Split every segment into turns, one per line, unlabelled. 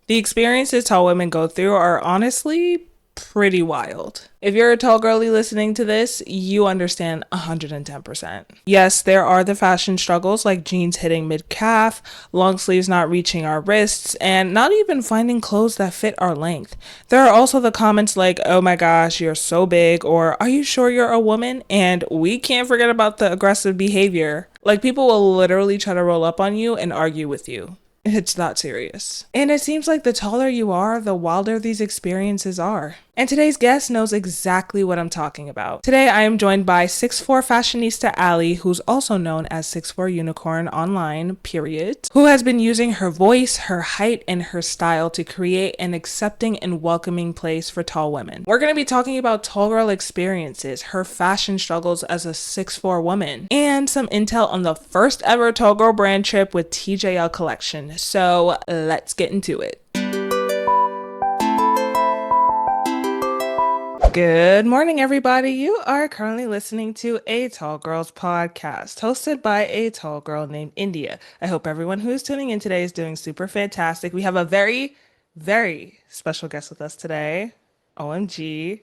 The experiences tall women go through are honestly pretty wild. If you're a tall girly listening to this, you understand 110%. Yes, there are the fashion struggles like jeans hitting mid calf, long sleeves not reaching our wrists, and not even finding clothes that fit our length. There are also the comments like, oh my gosh, you're so big, or are you sure you're a woman? And we can't forget about the aggressive behavior. Like, people will literally try to roll up on you and argue with you. It's that serious. And it seems like the taller you are, the wilder these experiences are. And today's guest knows exactly what I'm talking about. Today I am joined by 6'4" fashionista Alie, who's also known as 6'4" Unicorn online, period, who has been using her voice, her height, and her style to create an accepting and welcoming place for tall women. We're going to be talking about tall girl experiences, her fashion struggles as a 6'4" woman, and some intel on the first ever tall girl brand trip with TJL collection. So let's get into it. Good morning, everybody. You are currently listening to a Tall Girls podcast hosted by a tall girl named India. I hope everyone who is tuning in today is doing super fantastic. We have a very, very special guest with us today. OMG,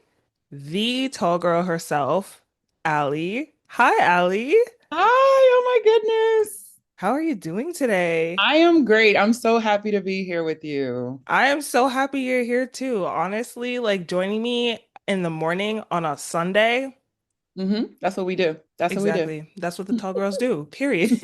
the tall girl herself, Alie. Hi, Alie.
Hi, oh my goodness.
How are you doing today?
I am great. I'm so happy to be here with you.
I am so happy you're here too. Honestly, like joining me in the morning on a Sunday.
That's what we do. That's what we do.
Exactly. That's what the tall girls do, period.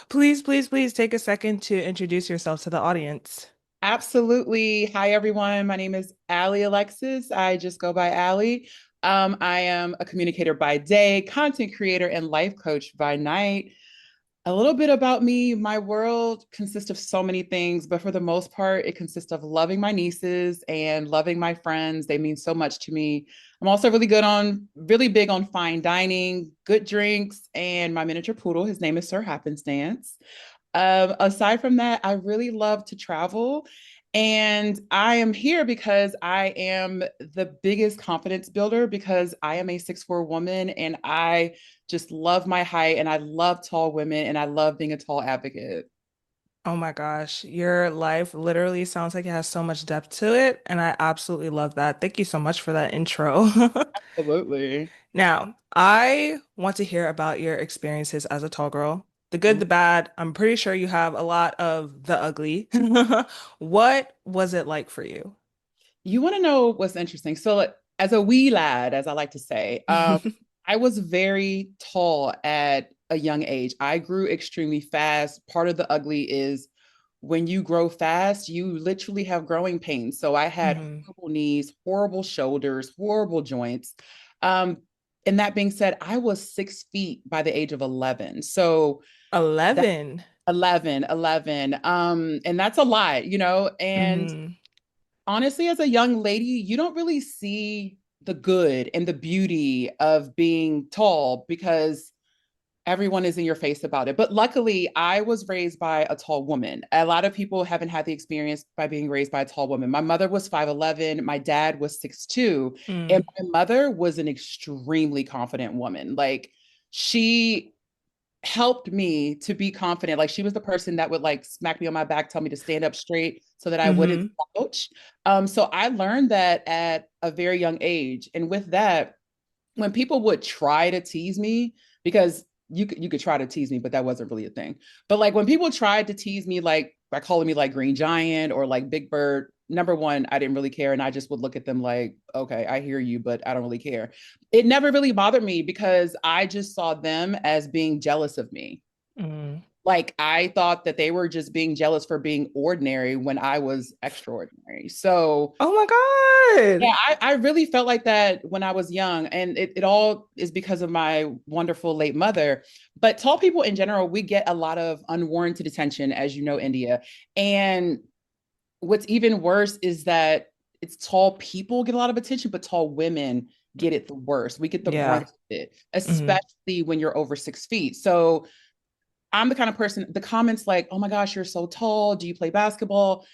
Please, please, please take a second to introduce yourself to the audience.
Absolutely. Hi, everyone. My name is Alie Alexis. I just go by Alie. I am a communicator by day, content creator, and life coach by night. A little bit about me. My world consists of so many things, but for the most part, it consists of loving my nieces and loving my friends. They mean so much to me. I'm also really big on fine dining, good drinks, and my miniature poodle. His name is Sir Happenstance. Aside from that, I really love to travel. And I am here because I am the biggest confidence builder because I am a 6'4" woman and I just love my height and I love tall women and I love being a tall advocate.
Oh my gosh, your life literally sounds like it has so much depth to it, and I absolutely love that. Thank you so much for that intro.
Absolutely.
Now, I want to hear about your experiences as a tall girl. The good, the bad. I'm pretty sure you have a lot of the ugly. What was it like for you?
You want to know what's interesting? So, as a wee lad, as I like to say, I was very tall at a young age. I grew extremely fast. Part of the ugly is when you grow fast, you literally have growing pains. So I had
hmm
horrible knees, horrible shoulders, horrible joints. Um, and that being said, I was 6 feet by the age of 11. So that
11.
11. And that's a lot, and
hmm
honestly, as a young lady, you don't really see the good and the beauty of being tall because everyone is in your face about it. But luckily, I was raised by a tall woman. A lot of people haven't had the experience by being raised by a tall woman. My mother was 5'11, my dad was 6'2, and
Mm.
my mother was an extremely confident woman. Like, she helped me to be confident. Like, she was the person that would like smack me on my back, tell me to stand up straight so that I wouldn't
hmm
slouch. So I learned that at a very young age. And with that, when people would try to tease me, because you could try to tease me, but that wasn't really a thing. But like when people tried to tease me, like by calling me like Green Giant or like Big Bird, number one, I didn't really care, and I just would look at them like, okay, I hear you, but I don't really care. It never really bothered me because I just saw them as being jealous of me.
Mm.
Like, I thought that they were just being jealous for being ordinary when I was extraordinary. So
Oh my
yeah,
God.
I really felt like that when I was young, and it all is because of my wonderful late mother. But tall people in general, we get a lot of unwarranted attention, as you know, India. And what's even worse is that it's tall people get a lot of attention, but tall women get it the worst. We get the brunt
Yeah.
of it,
hmm
especially when you're over 6 feet. So I'm the kind of person, the comments like, oh my gosh, you're so tall. Do you play basketball?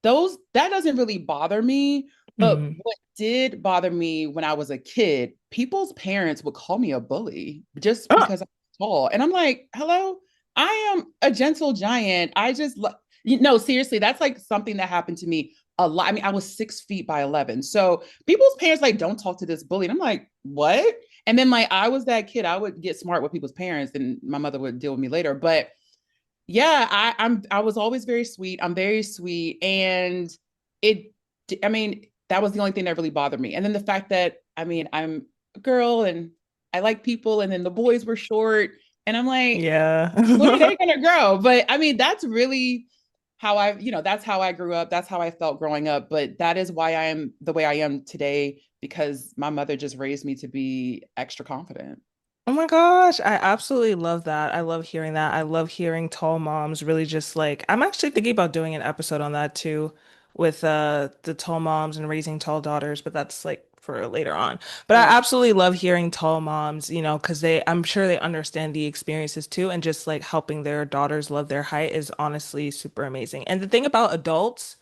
That doesn't really bother me. But
hmm
what did bother me when I was a kid, people's parents would call me a bully just
Oh,
because I'm tall. And I'm like, hello, I am a gentle giant. No, seriously, that's like something that happened to me a lot. I mean, I was 6 feet by 11. So people's parents like, don't talk to this bully. And I'm like, what? And then like I was that kid. I would get smart with people's parents, and my mother would deal with me later. But yeah, I was always very sweet. I'm very sweet. And it I mean, that was the only thing that really bothered me. And then the fact that I mean, I'm a girl and I like people, and then the boys were short. And I'm like, when are
Yeah.
they gonna grow? But I mean, that's really how that's how I grew up. That's how I felt growing up. But that is why I am the way I am today, because my mother just raised me to be extra confident.
Oh my gosh, I absolutely love that. I love hearing that. I love hearing tall moms really just like I'm actually thinking about doing an episode on that too with the tall moms and raising tall daughters, but that's like for later on. But
Yeah,
I absolutely love hearing tall moms, because I'm sure they understand the experiences too, and just like helping their daughters love their height is honestly super amazing. And the thing about adults,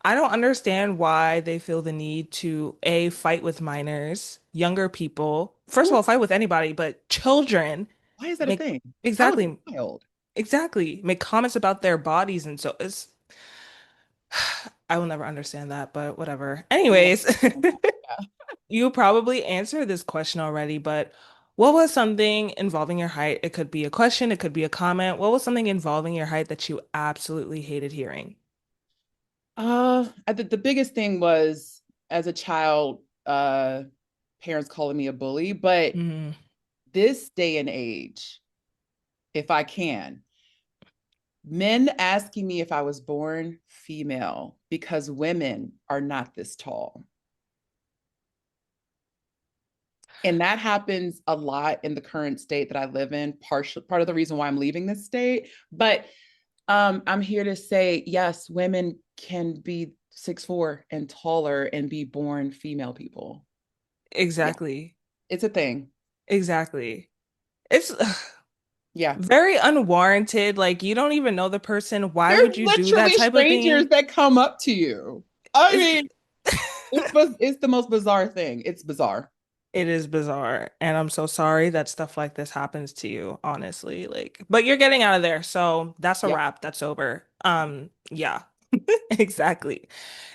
I don't understand why they feel the need to A, fight with minors, younger people. First of all, fight with anybody, but children
why is that a
make
thing? How is
exactly,
it wild?
exactly, make comments about their bodies. And so it's, I will never understand that, but whatever.
I don't
Anyways,
understand that. Yeah.
you probably answered this question already, but what was something involving your height? It could be a question, it could be a comment. What was something involving your height that you absolutely hated hearing?
The biggest thing was as a child, parents calling me a bully. But
Mm,
this day and age, if I can, men asking me if I was born female because women are not this tall. And that happens a lot in the current state that I live in, part of the reason why I'm leaving this state. But I'm here to say, yes, women can be 6'4" and taller and be born female people. Yeah,
exactly.
it's a thing.
Exactly. It's
Yeah.
very unwarranted. Like you don't even know the person. Why
There's
would you do that
literally
type of
strangers
thing?
that come up to you. I
It's
mean, it's the most bizarre thing. It's bizarre.
it is bizarre. And I'm so sorry that stuff like this happens to you, honestly. Like, but you're getting out of there. So that's a
Yep.
wrap. That's over. Yeah. Exactly.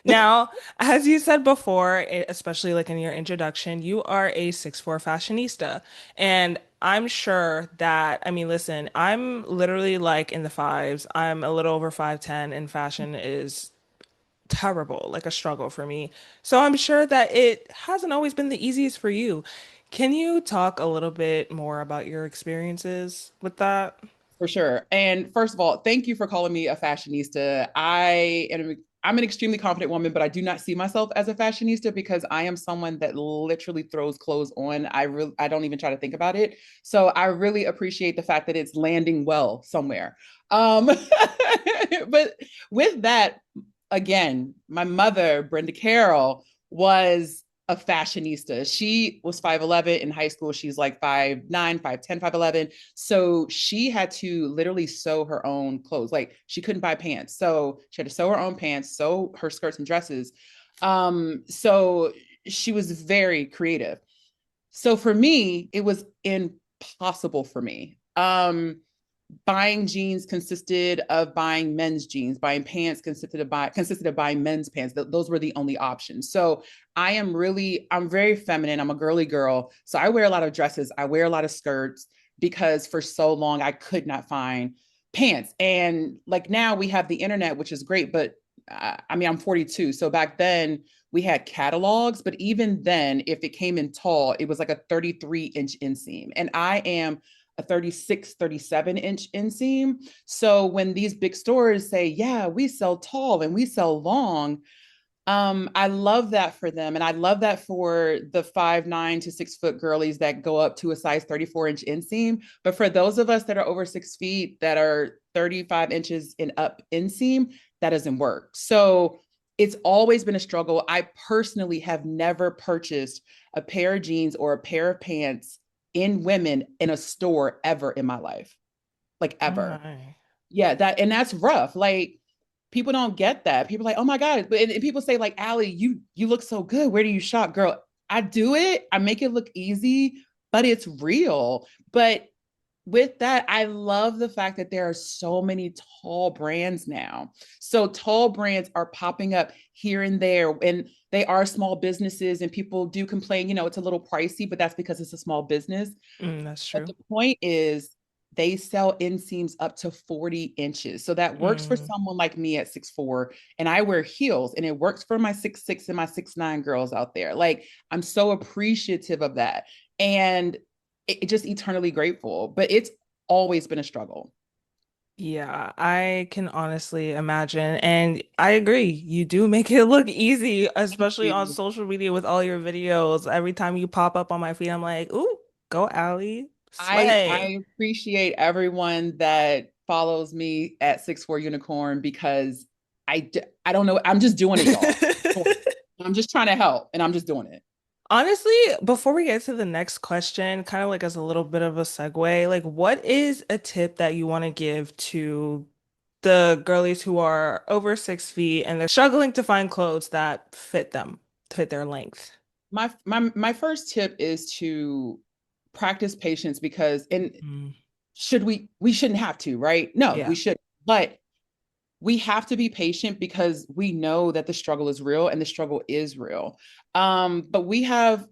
Now, as you said before, especially like in your introduction, you are a 6'4" fashionista. And I'm sure that, I mean, listen, I'm literally like in the fives. I'm a little over 5'10", and fashion is terrible, like a struggle for me. So I'm sure that it hasn't always been the easiest for you. Can you talk a little bit more about your experiences with that?
For sure. And first of all, thank you for calling me a fashionista. I'm an extremely confident woman, but I do not see myself as a fashionista because I am someone that literally throws clothes on. I don't even try to think about it. So I really appreciate the fact that it's landing well somewhere. But with that, again, my mother, Brenda Carroll, was a fashionista. She was 5'11" in high school. She's like 5'9", 5'10", 5'11". So she had to literally sew her own clothes. Like she couldn't buy pants. So she had to sew her own pants, sew her skirts and dresses. So she was very creative. So for me, it was impossible for me. Buying jeans consisted of buying men's jeans. Buying pants consisted of buying men's pants. Those were the only options. So I'm very feminine. I'm a girly girl. So I wear a lot of dresses. I wear a lot of skirts because for so long I could not find pants. And like now we have the internet, which is great, but I mean, I'm 42. So back then we had catalogs, but even then, if it came in tall, it was like a 33-inch inseam. And I am a 36, 37-inch inseam. So when these big stores say, yeah, we sell tall and we sell long, I love that for them. And I love that for the 5'9" to 6 foot girlies that go up to a size 34-inch inseam. But for those of us that are over 6 feet that are 35 inches and up inseam, that doesn't work. So it's always been a struggle. I personally have never purchased a pair of jeans or a pair of pants in women in a store ever in my life, like
Oh
ever.
my.
Yeah, that's rough. Like people don't get that. People are like, oh my God. And people say, like, Allie, you look so good. Where do you shop? Girl, I do it. I make it look easy, but it's real. But with that, I love the fact that there are so many tall brands now. So tall brands are popping up here and there, and they are small businesses, and people do complain, it's a little pricey, but that's because it's a small business.
That's
But
true.
the point is, they sell inseams up to 40 inches. So that works for
Mm,
someone like me at 6'4", and I wear heels, and it works for my 6'6" and my 6'9" girls out there. Like, I'm so appreciative of that. And just eternally grateful. But it's always been a struggle.
yeah, I can honestly imagine. And I agree. You do make it look easy, especially on social media with all your videos. Every time you pop up on my feed, I'm like, ooh, go Allie,
I
slay.
appreciate everyone that follows me at 6'4" Unicorn, because I don't know. I'm just doing it, y'all. I'm just trying to help, and I'm just doing it.
Honestly, before we get to the next question, kind of like as a little bit of a segue, like what is a tip that you want to give to the girlies who are over 6 feet and they're struggling to find clothes that fit them, fit their length?
My first tip is to practice patience, because and
Mm,
should we shouldn't have to, right? No, we
yeah.
should. But we have to be patient, because we know that the struggle is real, and the struggle is real. But we have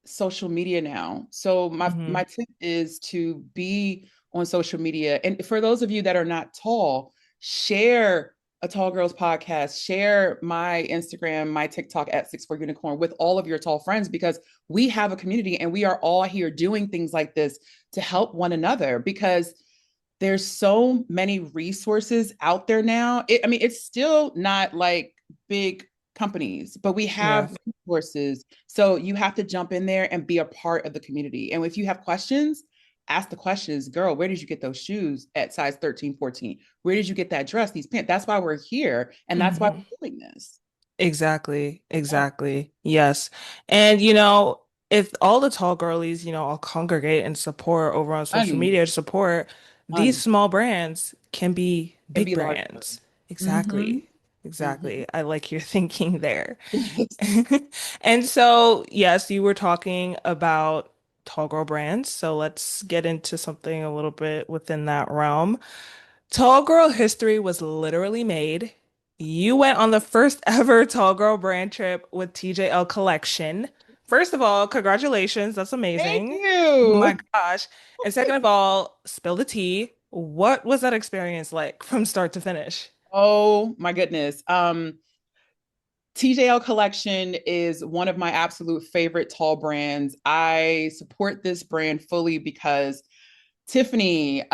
social media now. So my
Hmm.
tip is to be on social media. And for those of you that are not tall, share a Tall Girls podcast, share my Instagram, my TikTok at 6'4" Unicorn with all of your tall friends, because we have a community, and we are all here doing things like this to help one another, because there's so many resources out there now. I mean, it's still not like big companies, but we
Yeah.
have resources. So you have to jump in there and be a part of the community. And if you have questions, ask the questions. Girl, where did you get those shoes at size 13, 14? Where did you get that dress, these pants? That's why we're here. And that's why
Hmm.
we're doing this.
Exactly.
Yeah.
Exactly. Yes. And if all the tall girlies, all congregate and support over on social
Honey,
media to support these
honey,
small brands can be
can
big
be large.
brands.
Mm-hmm.
Exactly.
Mm-hmm.
Exactly. I like your thinking there.
Yes.
And so, yes, you were talking about tall girl brands. So let's get into something a little bit within that realm. Tall Girl history was literally made. You went on the first ever Tall Girl brand trip with TJL Collection. First of all, congratulations. That's
Thank
amazing. Oh my
you.
gosh. And second of all, spill the tea. What was that experience like from start to finish?
Oh my goodness. TJL Collection is one of my absolute favorite tall brands. I support this brand fully because Tiffany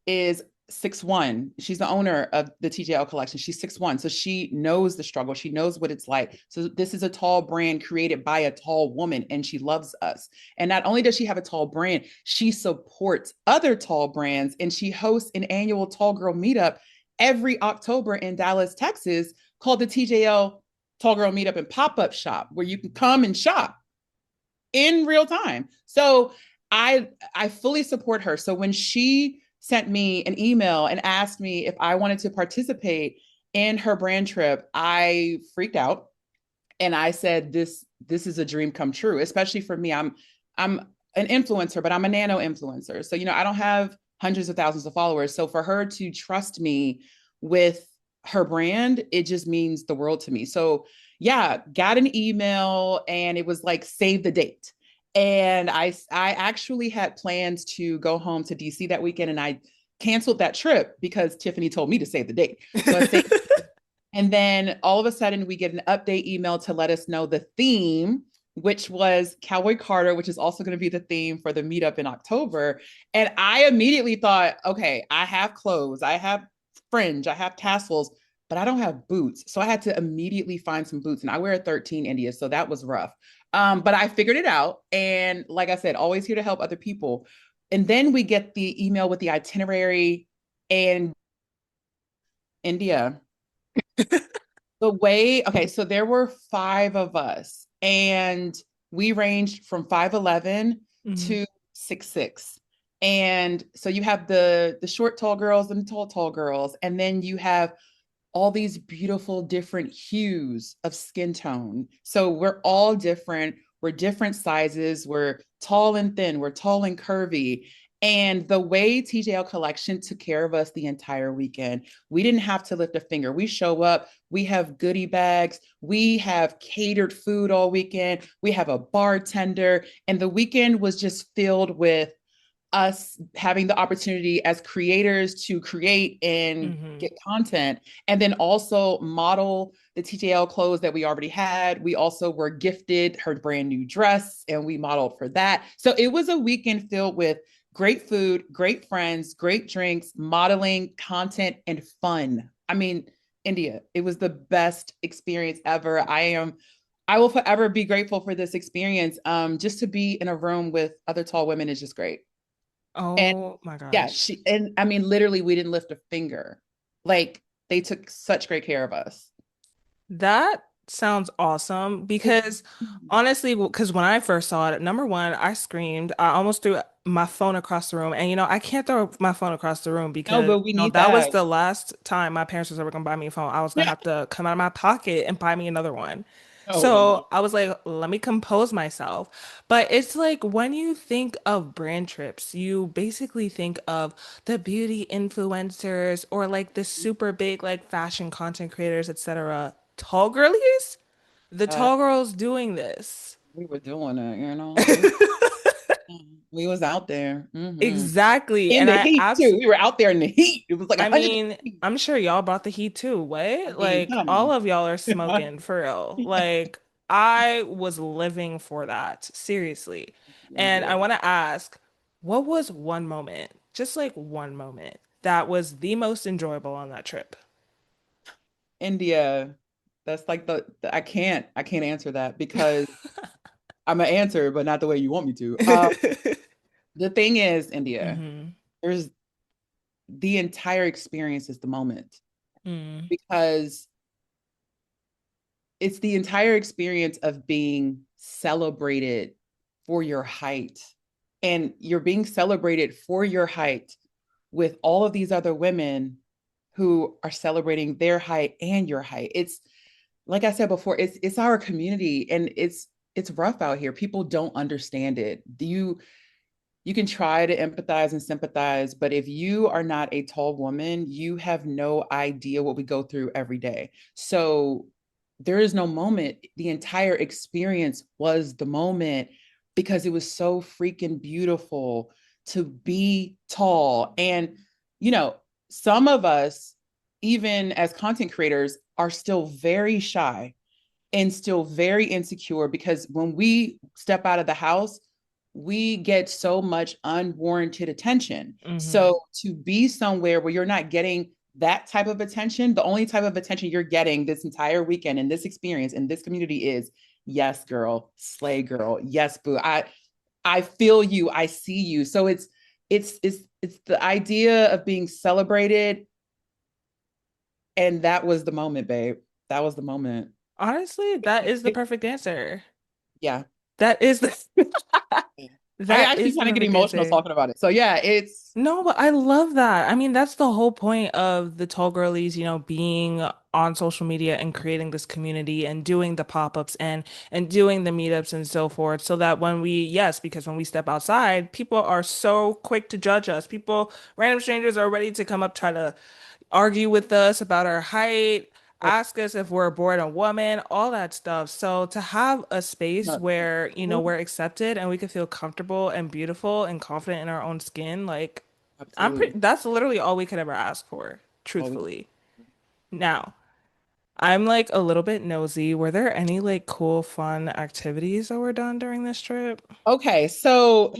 is 6'1". She's the owner of the TJL Collection. She's 6'1". So she knows the struggle. She knows what it's like. So this is a tall brand created by a tall woman, and she loves us. And not only does she have a tall brand, she supports other tall brands, and she hosts an annual Tall Girl meetup every October in Dallas, Texas, called the TJL Tall Girl Meetup and Pop-Up Shop, where you can come and shop in real time. So I fully support her. So when she sent me an email and asked me if I wanted to participate in her brand trip, I freaked out, and I said, this is a dream come true, especially for me. I'm an influencer, but I'm a nano influencer. So, I don't have hundreds of thousands of followers. So for her to trust me with her brand, it just means the world to me. So yeah, got an email, and it was like, save the date. And I actually had plans to go home to DC that weekend, and I canceled that trip because Tiffany told me to save the date. So I saved, and then all of a sudden, we get an update email to let us know the theme, which was Cowboy Carter, which is also going to be the theme for the meetup in October. And I immediately thought, okay, I have clothes, I have fringe, I have tassels, but I don't have boots. So I had to immediately find some boots. And I wear a 13 India, so that was rough. But I figured it out. And like I said, always here to help other people. And then we get the email with the itinerary and India. Okay, so there were five of us, and we ranged from 5'11"
Mhm.
to 6'6". And so you have the short tall girls and the tall girls, and then you have all these beautiful different hues of skin tone. So we're all different. We're different sizes. We're tall and thin. We're tall and curvy. And the way TJL Collection took care of us the entire weekend, we didn't have to lift a finger. We show up, we have goodie bags, we have catered food all weekend, we have a bartender, and the weekend was just filled with us having the opportunity as creators to create and
Mm-hmm.
get content and then also model the TJL clothes that we already had. We also were gifted her brand new dress and we modeled for that. So it was a weekend filled with great food, great friends, great drinks, modeling, content, and fun. I mean, India, it was the best experience ever. I will forever be grateful for this experience. Just to be in a room with other tall women is just great. And
Oh my
yeah,
gosh.
and I mean, literally, we didn't lift a finger. Like they took such great care of us.
That sounds awesome because honestly, because when I first saw it, number one, I screamed. I almost threw my phone across the room. And I can't throw my phone across the room
No,
because
but we need
that was
that.
the last time my parents was ever gonna buy me a phone. I was gonna have to come out of my pocket and buy me another one.
Oh, India.
So I was like, let me compose myself. But it's like when you think of brand trips, you basically think of the beauty influencers or like the super big like fashion content creators, etc. Tall girlies? The
Uh,
tall girls doing this.
we were doing it, we was out there
Exactly.
in
And
the heat too. We were out there in the heat. It was like
I
100
mean,
degrees.
I'm sure y'all brought the heat too.
I
What?
mean,
Like all
honey.
of y'all are smoking for real. Like I was living for that, seriously. And I
India,
want to ask, what was one moment, just like one moment, that was the most enjoyable on that trip?
India. That's like I can't answer that because I'm gonna answer, but not the way you want me to. The thing is, India,
Hmm.
there's the entire experience is the moment
Mm.
because it's the entire experience of being celebrated for your height. And you're being celebrated for your height with all of these other women who are celebrating their height and your height. It's like I said before, it's our community and it's rough out here. People don't understand it. You can try to empathize and sympathize, but if you are not a tall woman, you have no idea what we go through every day. So there is no moment. The entire experience was the moment because it was so freaking beautiful to be tall. And, you know, some of us, even as content creators, are still very shy and still very insecure because when we step out of the house, we get so much unwarranted attention.
Hmm.
So to be somewhere where you're not getting that type of attention, the only type of attention you're getting this entire weekend in this experience in this community is yes, girl, slay girl, yes, boo. I feel you, I see you. So it's the idea of being celebrated, and that was the moment, babe. That was the moment.
Honestly, that is the perfect answer.
Yeah.
That is the
I
that
actually
is the
kind of get
perfect
emotional
answer.
talking about it. So yeah, it's
No, but I love that. I mean, that's the whole point of the tall girlies, being on social media and creating this community and doing the pop-ups and doing the meetups and so forth, so that when yes, because when we step outside, people are so quick to judge us. Random strangers are ready to come up, try to argue with us about our height, ask us if we're a boy or woman, all that stuff. So to have a space
no,
where, we're accepted and we can feel comfortable and beautiful and confident in our own skin, like
absolutely.
that's literally all we could ever ask for,
All we
truthfully. Now, I'm like a little bit nosy. Were there any like cool, fun activities that were done during this trip?
Okay, so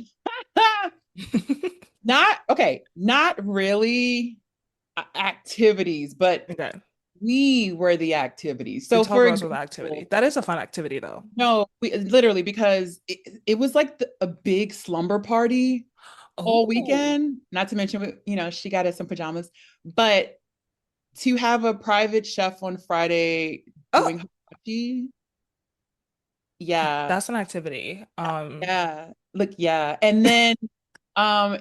not really activities, but
Okay.
we were the activities.
The
So
tall
for
girls with activity.
example,
That is a fun activity though.
no, we literally because it was like a big slumber party all
Oh.
weekend. Not to mention, she got us some pajamas, but to have a private chef on Friday
Oh,
doing hibachi, yeah,
that's an activity.
yeah, look, yeah, and then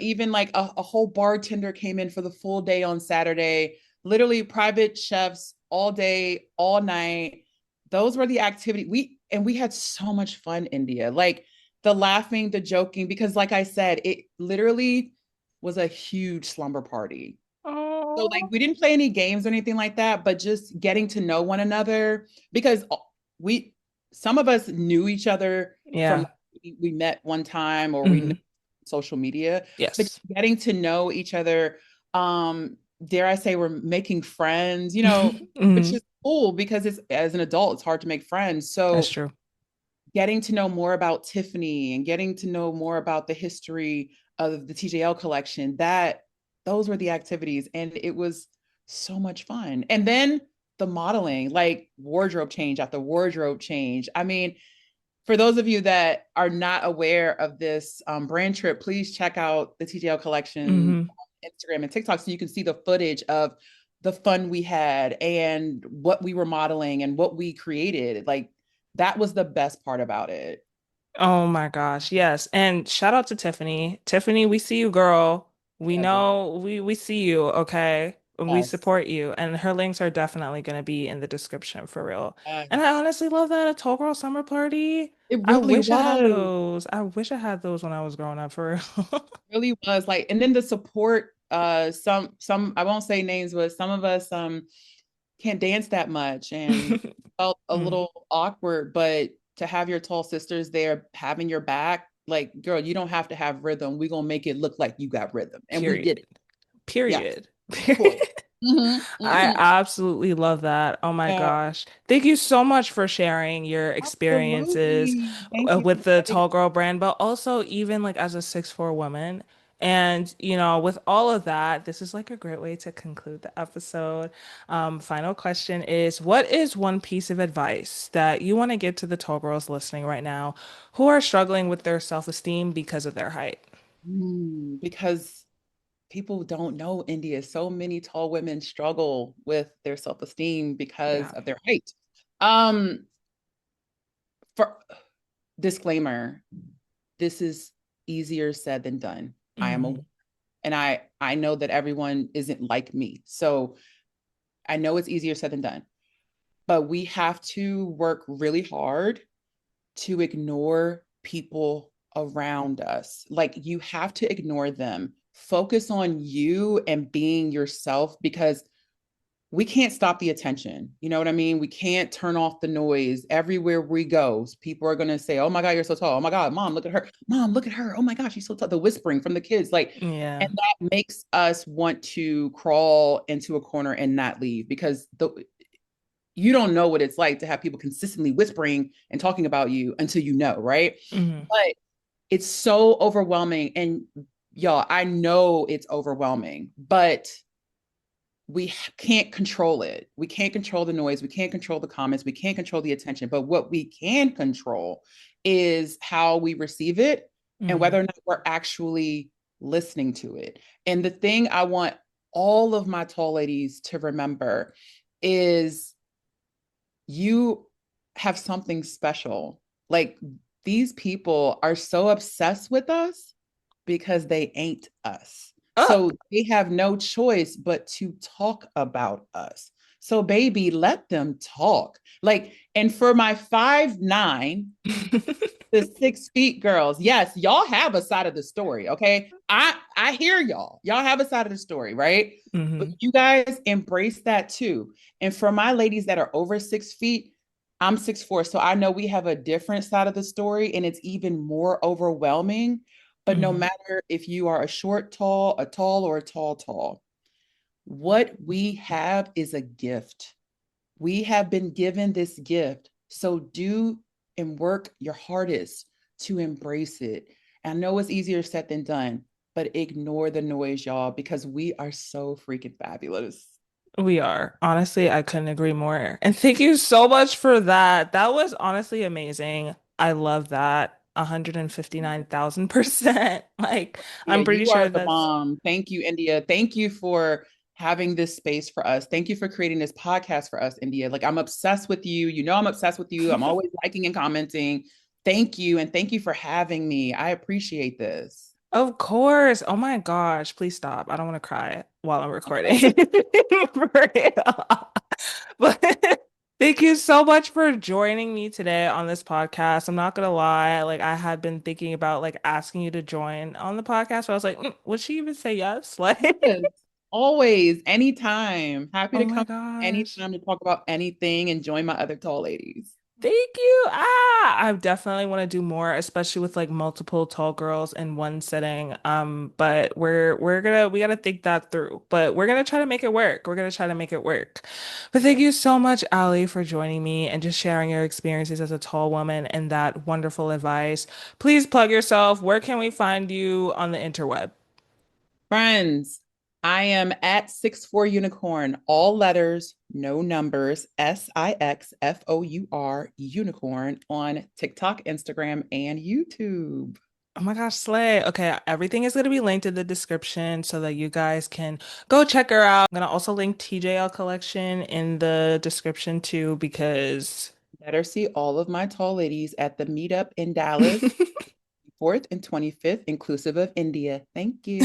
even like a whole bartender came in for the full day on Saturday, literally private chefs all day, all night. Those were the activity we had so much fun, India. Like the laughing, the joking, because like I said, it literally was a huge slumber party. So like
Oh,
we didn't play any games or anything like that, but just getting to know one another because we some of us knew each other from
yeah.
we met one time or we know
Hmm.
social media, but
Yes.
getting to know each other, dare I say we're making friends, which
Hmm.
is cool because it's as an adult, it's hard to make friends.
That's
So
true.
getting to know more about Tiffany and getting to know more about the history of the TJL collection, that those were the activities. And it was so much fun. And then the modeling, like wardrobe change after wardrobe change. I mean, for those of you that are not aware of this brand trip, please check out the TJL collection
Hmm.
on Instagram and TikTok so you can see the footage of the fun we had and what we were modeling and what we created. Like that was the best part about it.
Oh my gosh, yes. And shout out to Tiffany. Tiffany, we see you, girl. We
Yeah, girl.
know we see you, okay? And we
Yes.
support you. And her links are definitely going to be in the description for real. And I
Yes.
honestly love that a tall girl summer party.
It
I
really
wish I had
was.
those. I wish I had those when I was growing up for real.
Really was like, and then the support, some I won't say names, but some of us can't dance that much and felt a
Mm,
little awkward, but to have your tall sisters there having your back, like, girl, you don't have to have rhythm. We're gonna make it look like you got rhythm. And we
period.
did it. Yes,
Period.
of course. Hmm.
I
Hmm.
absolutely love that. Oh my
Yeah,
gosh. Thank you so much for sharing your experiences
absolutely. Thank you for
with the
having
tall girl brand, but also even like as a 6'4" woman. And, with all of that, this is like a great way to conclude the episode. Final question is, what is one piece of advice that you want to give to the tall girls listening right now who are struggling with their self-esteem because of their height?
because people don't know India. So many tall women struggle with their self-esteem because
Yeah.
of their height. Um, for disclaimer, this is easier said than done. I am a
Hmm.
and I know that everyone isn't like me. So I know it's easier said than done. But we have to work really hard to ignore people around us. Like you have to ignore them. Focus on you and being yourself because we can't stop the attention. You know what I mean? We can't turn off the noise. Everywhere we go, people are going to say, "Oh my God, you're so tall. Oh my God, mom, look at her. Mom, look at her. Oh my gosh, she's so tall." The whispering from the kids. Like,
Yeah.
and that makes us want to crawl into a corner and not leave because you don't know what it's like to have people consistently whispering and talking about you until you know, right?
Hmm.
But it's so overwhelming. And y'all, I know it's overwhelming, but we can't control it. We can't control the noise. We can't control the comments. We can't control the attention. But what we can control is how we receive it and
Hmm.
whether or not we're actually listening to it. And the thing I want all of my tall ladies to remember is you have something special. Like these people are so obsessed with us because they ain't us.
Oh.
So they have no choice but to talk about us. So, baby, let them talk. Like, and for my 5'9", the 6 feet girls, yes, y'all have a side of the story. Okay. I hear y'all. Y'all have a side of the story, right? But
Hmm.
you guys embrace that too. And for my ladies that are over 6 feet, I'm 6'4". So I know we have a different side of the story and it's even more overwhelming. But no
Hmm.
matter if you are a short, tall, a tall, or a tall, tall, what we have is a gift. We have been given this gift. So do and work your hardest to embrace it. I know it's easier said than done, but ignore the noise, y'all, because we are so freaking fabulous.
We are. Honestly, I couldn't agree more. And thank you so much for that. That was honestly amazing. I love that. 159,000%. Like,
Yeah,
I'm pretty
you are
sure
the
that's,
bomb. Thank you, India. Thank you for having this space for us. Thank you for creating this podcast for us, India. Like, I'm obsessed with you. You know, I'm obsessed with you. I'm always liking and commenting. Thank you. And thank you for having me. I appreciate this.
of course. Oh my gosh. Please stop. I don't want to cry while I'm recording. For real. But Thank you so much for joining me today on this podcast. I'm not gonna lie, like I had been thinking about like asking you to join on the podcast, but I was like, would she even say yes? Like,
Yes, always, anytime. Happy
oh
to
my
come
gosh.
anytime to talk about anything and join my other tall ladies.
Thank you. I definitely want to do more, especially with like multiple tall girls in one sitting. But we gotta think that through. But we're gonna try to make it work. We're gonna try to make it work. But thank you so much, Allie, for joining me and just sharing your experiences as a tall woman and that wonderful advice. Please plug yourself. Where can we find you on the interweb?
Friends, I am at 64 Unicorn, all letters, no numbers, SIXFOUR Unicorn on TikTok, Instagram, and YouTube.
Oh my gosh, Slay. Okay, everything is going to be linked in the description so that you guys can go check her out. I'm going to also link TJL collection in the description too because
Better see all of my tall ladies at the meetup in Dallas, 4th and 25th, inclusive of India. Thank you.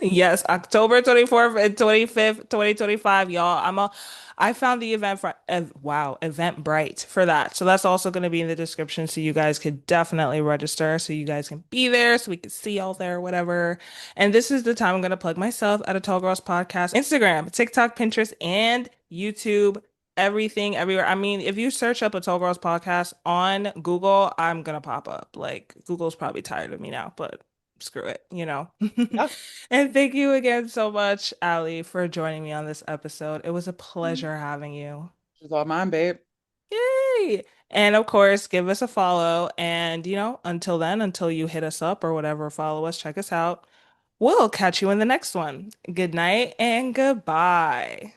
yes, October 24th and 25th, 2025, y'all. I found the event for wow, Eventbrite for that. So that's also going to be in the description so you guys could definitely register so you guys can be there so we can see y'all there, whatever. And this is the time I'm going to plug myself at a Tall Girls Podcast, Instagram, TikTok, Pinterest, and YouTube. Everything everywhere. I mean, if you search up a Tall Girls Podcast on Google, I'm gonna pop up. Like Google's probably tired of me now, but screw it, you know.
Yeah,
And thank you again so much, Allie, for joining me on this episode. It was a pleasure having you.
she's all mine, babe.
Yay! And of course, give us a follow. And, until then, until you hit us up or whatever, follow us, check us out. We'll catch you in the next one. Good night and goodbye.